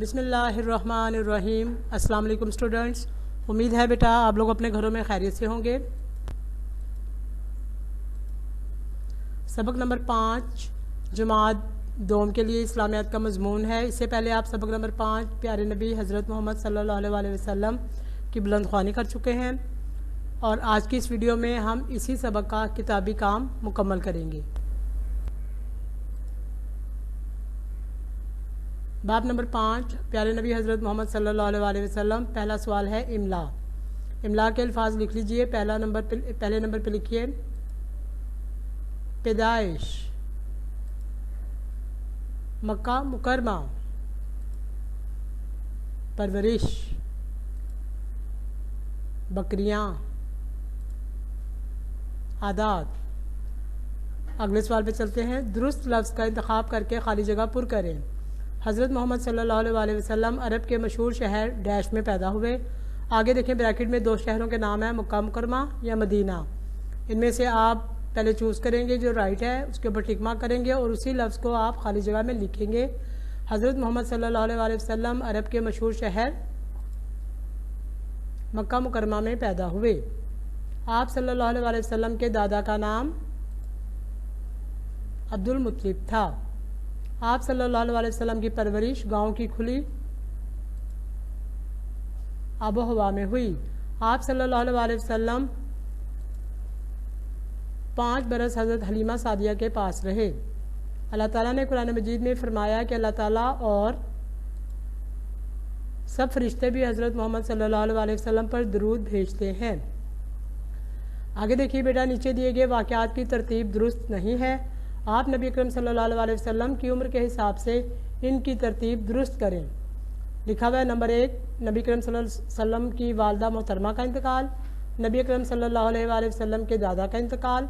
बिस्मिल्लाहिर्रहमानिर्रहीम। अस्सलाम वालेकुम स्टूडेंट्स, उम्मीद है बेटा आप लोग अपने घरों में खैरियत से होंगे। सबक नंबर 5 जमात दोम के लिए इस्लामियात का मजमून है। इससे पहले आप सबक नंबर 5 प्यारे नबी हज़रत मोहम्मद सल्लल्लाहु अलैहि वसल्लम की बुलंदख्वानी कर चुके हैं और आज की इस वीडियो में हम इसी सबक का किताबी काम मुकम्मल करेंगे। बाब नंबर 5 प्यारे नबी हज़रत मोहम्मद सल्लल्लाहु अलैहि वसल्लम। पहला सवाल है इमला। इमला के अल्फाज लिख लीजिए। पहले नंबर पे लिखिए पैदाइश मक्का मुकरमा, परवरिश बकरियाँ, आदात। अगले सवाल पे चलते हैं। दुरुस्त लफ्ज़ का इंतखाब करके खाली जगह पुर करें। हज़रत मोहम्मद सल्लल्लाहु अलैहि वसल्लम अरब के मशहूर शहर डैश में पैदा हुए। आगे देखें ब्रैकेट में 2 शहरों के नाम है, मक्का मुकरमा या मदीना। इनमें से आप पहले चूज़ करेंगे जो राइट है, उसके ऊपर टिक मार्क करेंगे और उसी लफ्ज़ को आप खाली जगह में लिखेंगे। हज़रत मोहम्मद सल्लल्लाहु अलैहि वसल्लम अरब के मशहूर शहर मक्का मुकरमा में पैदा हुए। आप सल्लल्लाहु अलैहि वसल्लम के दादा का नाम अब्दुल मुत्तलिब था। आप सल्लल्लाहु अलैहि वसल्लम की परवरिश गांव की खुली आबो हवा में हुई। आप सल्लल्लाहु अलैहि वसल्लम 5 बरस हज़रत हलीमा सादिया के पास रहे। अल्लाह ताला ने कुरान मजीद में फरमाया कि अल्लाह ताला और सब फरिश्ते भी हज़रत मोहम्मद सल्लल्लाहु अलैहि वसल्लम पर दरूद भेजते हैं। आगे देखिए बेटा, नीचे दिए गए वाक़यात की तरतीब दुरुस्त नहीं है। आप नबी अकरम सल्लल्लाहु अलैहि वसल्लम की उम्र के हिसाब से इनकी तरतीब दुरुस्त करें। लिखा हुआ है नंबर 1 नबी अकरम सल्लल्लाहु अलैहि वसल्लम की वालदा मोहतरमा का इंतकाल, नबी अकरम सल्लल्लाहु अलैहि वसल्लम के दादा का इंतकाल,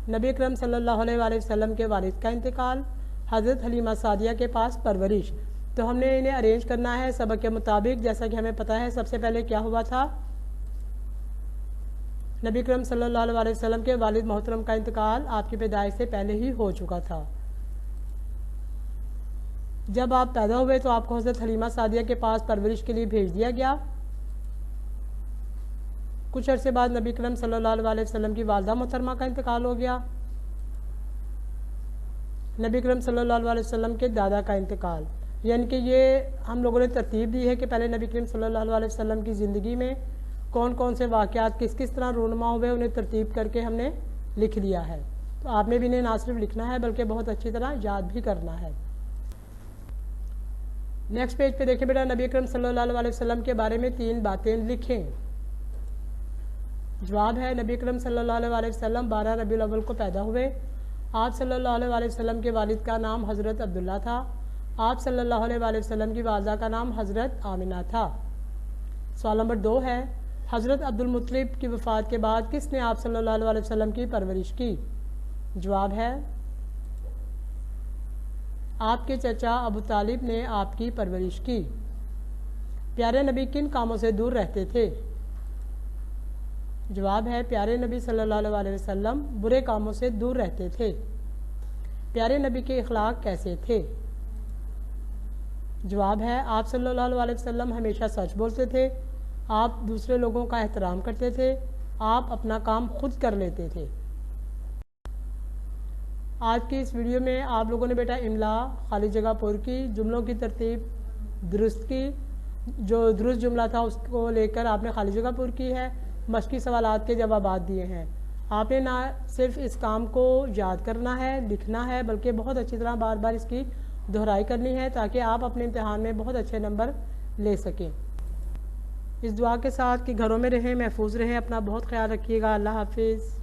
नबी अकरम सल्लल्लाहु अलैहि वसल्लम के वालिद का इंतकाल, हज़रत हलीमा सादिया के पास परवरिश। तो हमने इन्हें अरेंज करना है सबक के मुताबिक। जैसा कि हमें पता है सबसे पहले क्या हुआ था, नबी अकरम सल्लल्लाहु अलैहि वसल्लम के वालिद मोहतरम का इंतकाल आपकी पैदाइश से पहले ही हो चुका था। जब आप पैदा हुए तो आपको हज़रत हलीमा सादिया के पास परवरिश के लिए भेज दिया गया। कुछ अरसे बाद नबी अकरम सल्लल्लाहु अलैहि वसल्लम की वालदा मोहतरमा का इंतकाल हो गया। नबी अकरम सल्लल्लाहु अलैहि वसल्लम के दादा का इंतकाल, यानी कि ये हम लोगों ने तरतीब दी है कि पहले नबी अकरम सल्लल्लाहु अलैहि वसल्लम की ज़िंदगी में कौन कौन से वाक़यात किस किस तरह रूनुमा हुए उन्हें तरतीब करके हमने लिख लिया है। तो आपने भी इन्हें ना सिर्फ लिखना है बल्कि बहुत अच्छी तरह याद भी करना है। नेक्स्ट पेज पे देखें बेटा, नबी अकरम सल्लल्लाहु अलैहि वसल्लम के बारे में 3 बातें लिखें। जवाब है नबी अकरम सल्लल्लाहु अलैहि वसल्लम 12 रबीउल अव्वल को पैदा हुए। आप सल्लल्लाहु अलैहि वसल्लम के वालिद का नाम हज़रत अब्दुल्ला था। आप सल्लल्लाहु अलैहि वसल्लम की वालदा का नाम हज़रत आमिना था। सवाल नंबर 2 है, हज़रत अब्दुल मुत्तलिब की वफ़ात के बाद किसने आप सल्लल्लाहु अलैहि वसल्लम की परवरिश की? जवाब है आपके चचा अबू तालिब ने आपकी परवरिश की। प्यारे नबी किन कामों से दूर रहते थे? जवाब है प्यारे नबी सल्लल्लाहु अलैहि वसल्लम बुरे कामों से दूर रहते थे। प्यारे नबी के इखलाक कैसे थे? जवाब है आप सल्लल्लाहु अलैहि वसल्लम हमेशा सच बोलते थे, आप दूसरे लोगों का एहतराम करते थे, आप अपना काम खुद कर लेते थे। आज की इस वीडियो में आप लोगों ने बेटा इमला, खाली जगह पुर की, जुमलों की तरतीब दुरुस्त की। जो दुरुस्त जुमला था उसको लेकर आपने खाली जगह पुर की है, मशकी सवालात के जवाबात दिए हैं। आपने ना सिर्फ इस काम को याद करना है, लिखना है, बल्कि बहुत अच्छी तरह बार बार इसकी दोहराई करनी है ताकि आप अपने इम्तिहान में बहुत अच्छे नंबर ले सकें। इस दुआ के साथ कि घरों में रहें, महफूज रहें, अपना बहुत ख्याल रखिएगा। अल्लाह हाफिज़।